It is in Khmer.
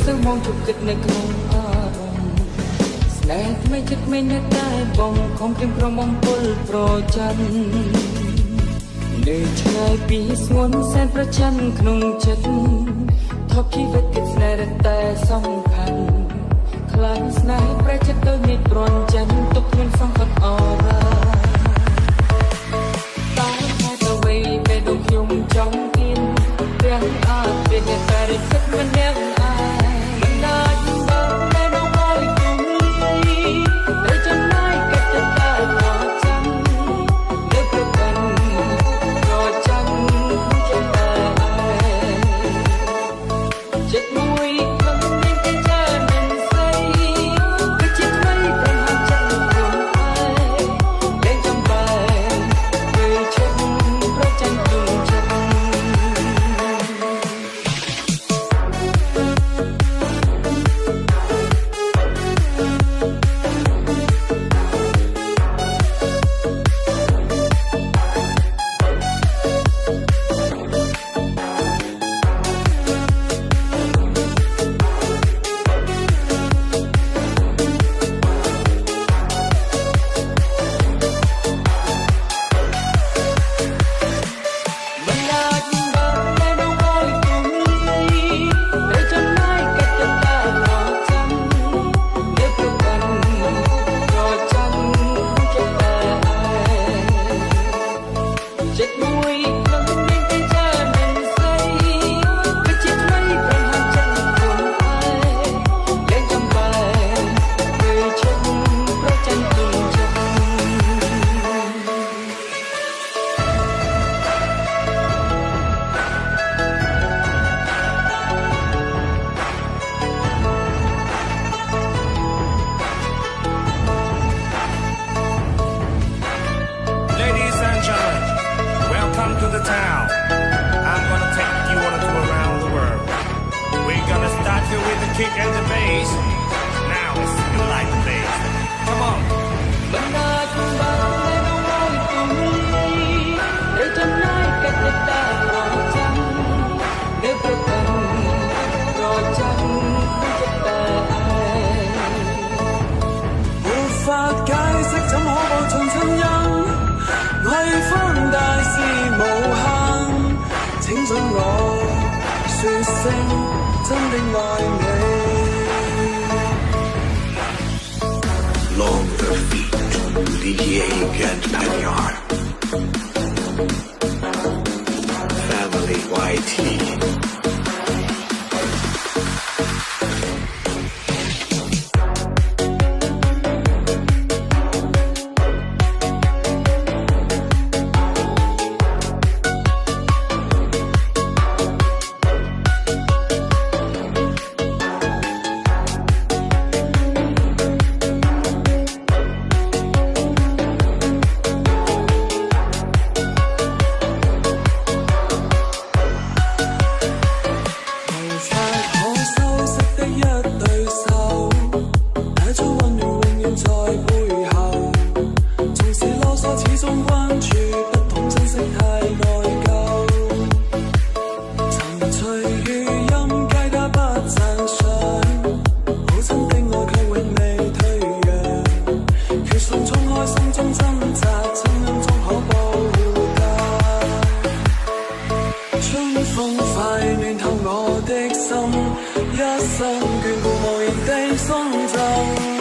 សើមងជុកគិតនៅក្នុងអារម្មណ៍ស្នេហ៍ថ្មីចិត្តមិនតែបងខំព្រៀងប្រមងពលប្រច័ណ្ឌនៅឆ្ងាយពីស្ងួនសែនប្រច័ណ្ឌក្នុងចិត្តថប់ជីវិតគិតស្នេហ៍តែសំខាន់ខ្លាំងស្នេហ៍ប្រែចិត្តទៅមានប្រន់ចិនទុកខ្ញុំសង្កត់អរ៉ាតើតែអ្វីដែលដូចខ្ញុំចង់គៀនព្រះអាទិត្យតែរិទ្ធិមិនអ្នកអាយមិនដាច់បើតែនៅឲ្យគុំលាយតែចំណាយកាត់ទៅតែប្រចាំនៅប្រកាន់ប្រចាំចិត្តតែចិត្តមួយខ្ញុំមានតែចាមិនស្អីគឺចិត្តថ្មីប្រហែលចិត្តខ្ញុំឯងលែងចំបែគឺចិត្តប្រចាំខ្ញុំចិត្តTo the town. I'm gonna take you on a tour around the world. We're gonna start here with the kick and the bass. Now let's sing it like the bass. Come on. បណ្ដាខ្ញុំបាននៅឲ្យគុំលាយតែចំណាយកាត់ទៅតែប្រចាំនៅប្រកាន់ប្រចាំចិត្តតែឯង沒法解釋怎可報盡親恩愛寬大是無限請准我說聲真的愛你 Longer feet, Lidieg and Pagnon. Family YT.一生眷顧無形的心臟。